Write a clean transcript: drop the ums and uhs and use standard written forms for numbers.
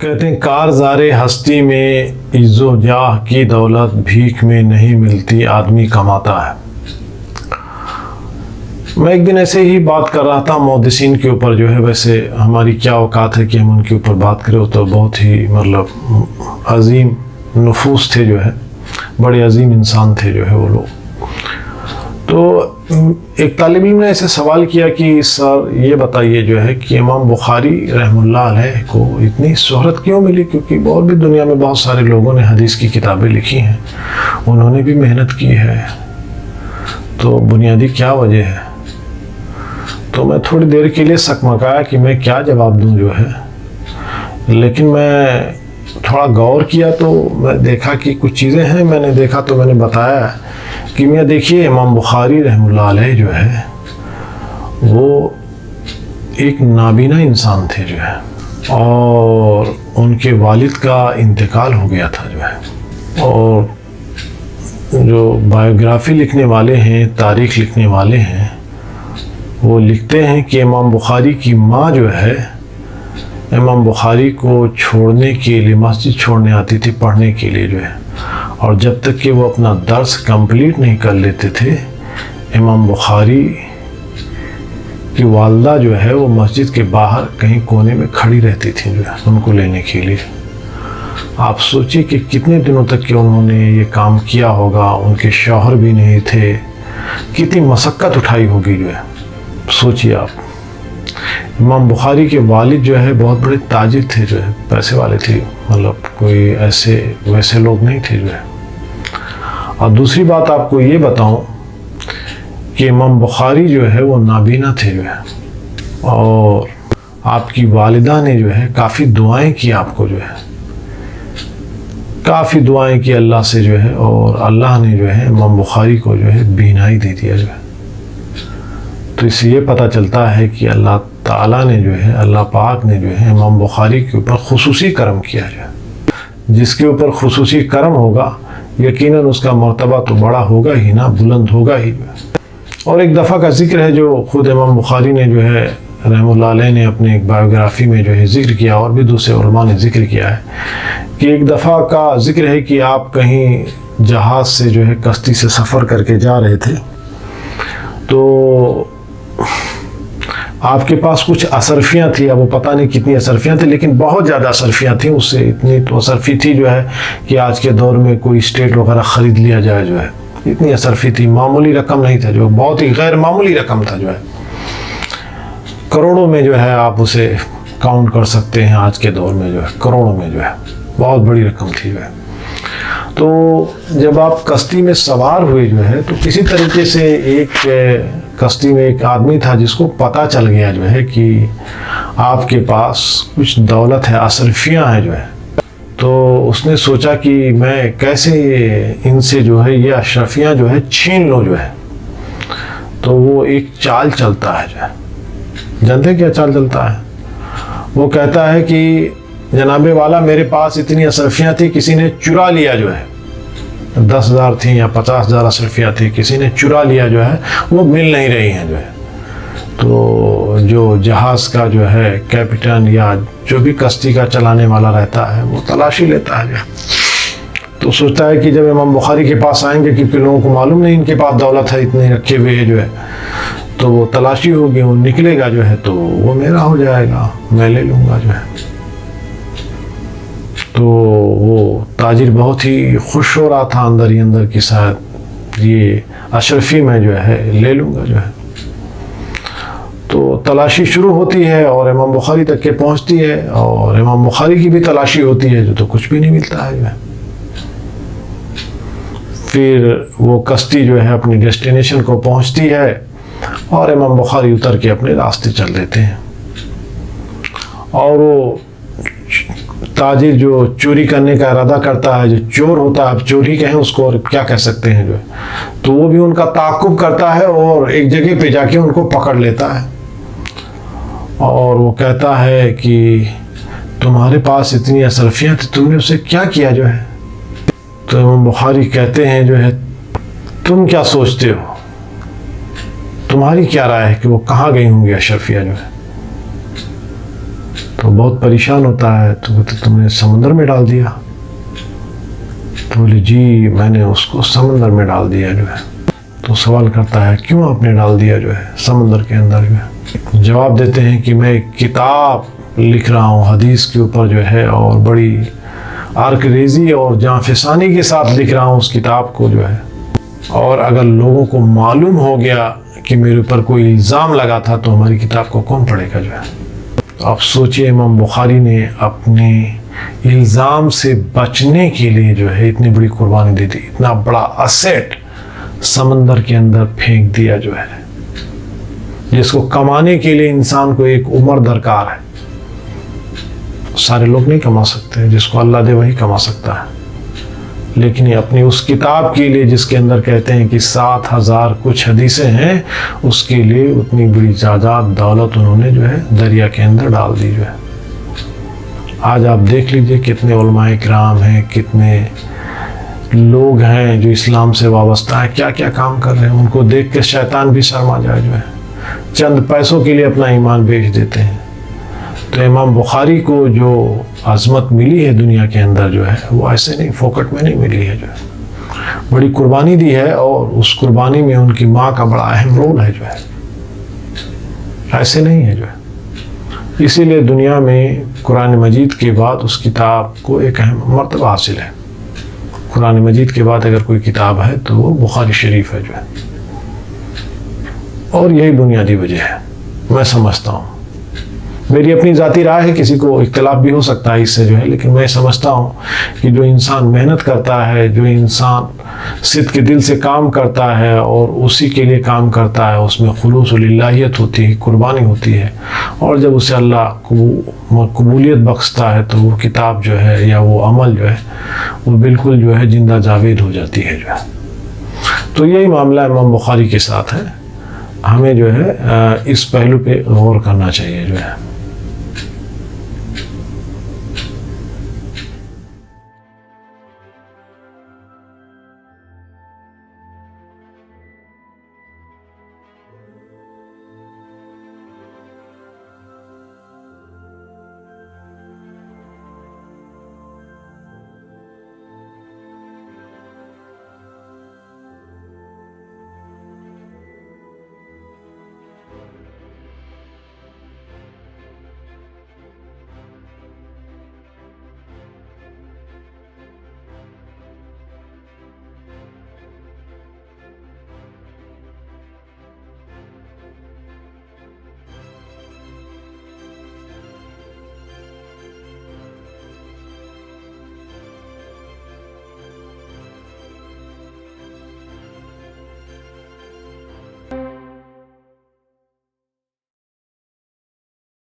کہتے ہیں کارزار ہستی میں عز و جاہ کی دولت بھیک میں نہیں ملتی، آدمی کماتا ہے۔ میں ایک دن ایسے ہی بات کر رہا تھا محدثین کے اوپر جو ہے، ویسے ہماری کیا اوقات ہے کہ ہم ان کے اوپر بات کریں، تو بہت ہی عظیم نفوس تھے جو ہے، بڑے عظیم انسان تھے جو ہے وہ لوگ۔ تو ایک طالب علم نے ایسے سوال کیا کہ سر یہ بتائیے جو ہے کہ امام بخاری رحمہ اللہ علیہ کو اتنی شہرت کیوں ملی؟ کیونکہ اور بھی دنیا میں بہت سارے لوگوں نے حدیث کی کتابیں لکھی ہیں، انہوں نے بھی محنت کی ہے، تو بنیادی کیا وجہ ہے؟ تو میں تھوڑی دیر کے لیے سکمکایا کہ میں کیا جواب دوں جو ہے، لیکن میں تھوڑا غور کیا تو میں دیکھا کہ کچھ چیزیں ہیں، میں نے دیکھا تو میں نے بتایا کہ میاں دیکھیے امام بخاری رحمہ اللہ علیہ جو ہے وہ ایک نابینا انسان تھے جو ہے، اور ان کے والد کا انتقال ہو گیا تھا جو ہے، اور جو بایوگرافی لکھنے والے ہیں، تاریخ لکھنے والے ہیں، وہ لکھتے ہیں کہ امام بخاری کی ماں جو ہے امام بخاری کو چھوڑنے کے لیے مسجد چھوڑنے آتی تھی پڑھنے کے لیے جو ہے، اور جب تک کہ وہ اپنا درس کمپلیٹ نہیں کر لیتے تھے، امام بخاری کی والدہ جو ہے وہ مسجد کے باہر کہیں کونے میں کھڑی رہتی تھی جو ہے ان کو لینے کے لیے۔ آپ سوچیے کہ کتنے دنوں تک کہ انہوں نے یہ کام کیا ہوگا، ان کے شوہر بھی نہیں تھے، کتنی مشقت اٹھائی ہوگی جو ہے، سوچیے آپ۔ امام بخاری کے والد جو ہے بہت بڑے تاجر تھے جو ہے، پیسے والے تھے، کوئی ویسے لوگ نہیں تھے جو ہے۔ اور دوسری بات آپ کو یہ بتاؤں کہ امام بخاری جو ہے وہ نابینا تھے جو ہے، اور آپ کی والدہ نے جو ہے کافی دعائیں کی آپ کو جو ہے، کافی دعائیں کی اللہ سے جو ہے، اور اللہ نے جو ہے امام بخاری کو جو ہے بینائی دے دیا جو ہے۔ تو اس سے یہ پتہ چلتا ہے کہ اللہ تعالیٰ نے جو ہے، اللہ پاک نے جو ہے امام بخاری کے اوپر خصوصی کرم کیا جو ہے۔ جس کے اوپر خصوصی کرم ہوگا یقیناً اس کا مرتبہ تو بڑا ہوگا ہی نا، بلند ہوگا ہی جو ہے۔ اور ایک دفعہ کا ذکر ہے جو خود امام بخاری نے جو ہے رحمہ اللہ علیہ نے اپنے ایک بایوگرافی میں جو ہے ذکر کیا، اور بھی دوسرے علماء نے ذکر کیا ہے کہ ایک دفعہ کا ذکر ہے کہ آپ کہیں جہاز سے جو ہے کشتی سے سفر کر کے جا رہے تھے، تو آپ کے پاس کچھ اصرفیاں تھیں، اب وہ پتہ نہیں کتنی اصرفیاں تھیں، لیکن بہت زیادہ اصرفیاں تھیں، اس سے اتنی تو اصرفی تھی جو ہے کہ آج کے دور میں کوئی اسٹیٹ وغیرہ خرید لیا جائے جو ہے، اتنی اصرفی تھی، معمولی رقم نہیں تھا جو، بہت ہی غیر معمولی رقم تھا جو ہے، کروڑوں میں جو ہے آپ اسے کاؤنٹ کر سکتے ہیں، آج کے دور میں جو ہے کروڑوں میں جو ہے بہت بڑی رقم تھی جو ہے۔ تو جب آپ کشتی میں سوار ہوئے جو ہے، تو کسی طریقے سے ایک کشتی میں ایک آدمی تھا جس کو پتہ چل گیا جو ہے کہ آپ کے پاس کچھ دولت ہے، اصرفیاں ہیں جو ہے، تو اس نے سوچا کہ میں کیسے ان سے جو ہے یہ اشرفیاں جو ہے چھین لوں جو ہے۔ تو وہ ایک چال چلتا ہے جو ہے، جانتے ہیں کیا چال چلتا ہے؟ وہ کہتا ہے کہ جناب والا میرے پاس اتنی اصرفیاں تھیں، کسی نے چرا لیا جو ہے، 10,000 تھیں یا 50,000 اصرفیاں تھیں، کسی نے چرا لیا جو ہے، وہ مل نہیں رہی ہیں جو ہے۔ تو جو جہاز کا جو ہے کیپٹن یا جو بھی کشتی کا چلانے والا رہتا ہے وہ تلاشی لیتا ہے جو ہے، تو سوچتا ہے کہ جب امام بخاری کے پاس آئیں گے، کیونکہ لوگوں کو معلوم نہیں ان کے پاس دولت ہے، اتنے رکھے ہوئے ہیں جو ہے، تو وہ تلاشی ہوگی، وہ نکلے گا جو ہے تو وہ میرا ہو جائے گا، میں لے لوں گا جو ہے۔ تو وہ تاجر بہت ہی خوش ہو رہا تھا اندر ہی اندر کی شاید یہ اشرفی میں جو ہے لے لوں گا جو ہے۔ تو تلاشی شروع ہوتی ہے اور امام بخاری تک کے پہنچتی ہے، اور امام بخاری کی بھی تلاشی ہوتی ہے جو تو کچھ بھی نہیں ملتا ہے جو ہے۔ پھر وہ کشتی جو ہے اپنی ڈیسٹینیشن کو پہنچتی ہے، اور امام بخاری اتر کے اپنے راستے چل دیتے ہیں، اور وہ تاجر جو چوری کرنے کا ارادہ کرتا ہے، جو چور ہوتا ہے، اب چوری کہیں اس کو اور کیا کہہ سکتے ہیں جو ہے، تو وہ بھی ان کا تعاقب کرتا ہے اور ایک جگہ پہ جا کے ان کو پکڑ لیتا ہے، اور وہ کہتا ہے کہ تمہارے پاس اتنی اصرفیاں تھیں، تم نے اسے کیا کیا جو ہے؟ تو امام بخاری کہتے ہیں جو ہے تم کیا سوچتے ہو، تمہاری کیا رائے ہے کہ وہ کہاں گئی ہوں گی اشرفیاں جو ہے؟ تو بہت پریشان ہوتا ہے، تو کہتے تم نے سمندر میں ڈال دیا؟ تو بولے جی میں نے اس کو سمندر میں ڈال دیا جو ہے۔ تو سوال کرتا ہے کیوں آپ نے ڈال دیا جو ہے سمندر کے اندر جو ہے؟ جواب دیتے ہیں کہ میں ایک کتاب لکھ رہا ہوں حدیث کے اوپر جو ہے، اور بڑی عرقریزی اور جاں فسانی کے ساتھ لکھ رہا ہوں اس کتاب کو جو ہے، اور اگر لوگوں کو معلوم ہو گیا کہ میرے اوپر کوئی الزام لگا تھا تو ہماری کتاب کو کون پڑھے گا جو ہے۔ آپ سوچئے امام بخاری نے اپنے الزام سے بچنے کے لیے جو ہے اتنی بڑی قربانی دی تھی، اتنا بڑا اسیٹ سمندر کے اندر پھینک دیا جو ہے، جس کو کمانے کے لیے انسان کو ایک عمر درکار ہے۔ سارے لوگ نہیں کما سکتے، جس کو اللہ دے وہی کما سکتا ہے، لیکن یہ اپنی اس کتاب کے لیے جس کے اندر کہتے ہیں کہ 7,000 کچھ حدیثیں ہیں، اس کے لیے اتنی بڑی جائیداد دولت انہوں نے جو ہے دریا کے اندر ڈال دی جو ہے۔ آج آپ دیکھ لیجئے کتنے علماء کرام ہیں، کتنے لوگ ہیں جو اسلام سے وابستہ ہیں، کیا کیا کام کر رہے ہیں، ان کو دیکھ کے شیطان بھی شرما جائے جو ہے، چند پیسوں کے لیے اپنا ایمان بیچ دیتے ہیں۔ تو امام بخاری کو جو عظمت ملی ہے دنیا کے اندر جو ہے، وہ ایسے نہیں فوکٹ میں نہیں ملی ہے جو ہے، بڑی قربانی دی ہے، اور اس قربانی میں ان کی ماں کا بڑا اہم رول ہے جو ہے، ایسے نہیں ہے جو ہے۔ اسی لیے دنیا میں قرآن مجید کے بعد اس کتاب کو ایک اہم مرتبہ حاصل ہے۔ قرآن مجید کے بعد اگر کوئی کتاب ہے تو وہ بخاری شریف ہے جو ہے، اور یہی بنیادی وجہ ہے میں سمجھتا ہوں۔ میری اپنی ذاتی رائے ہے، کسی کو اختلاف بھی ہو سکتا ہے اس سے جو ہے، لیکن میں سمجھتا ہوں کہ جو انسان محنت کرتا ہے، جو انسان صدق کے دل سے کام کرتا ہے اور اسی کے لیے کام کرتا ہے، اس میں خلوص الہیت ہوتی ہے، قربانی ہوتی ہے، اور جب اسے اللہ قبولیت بخشتا ہے تو وہ کتاب جو ہے یا وہ عمل جو ہے وہ بالکل جو ہے زندہ جاوید ہو جاتی ہے جو ہے۔ تو یہی معاملہ امام بخاری کے ساتھ ہے، ہمیں جو ہے اس پہلو پہ غور کرنا چاہیے جو ہے۔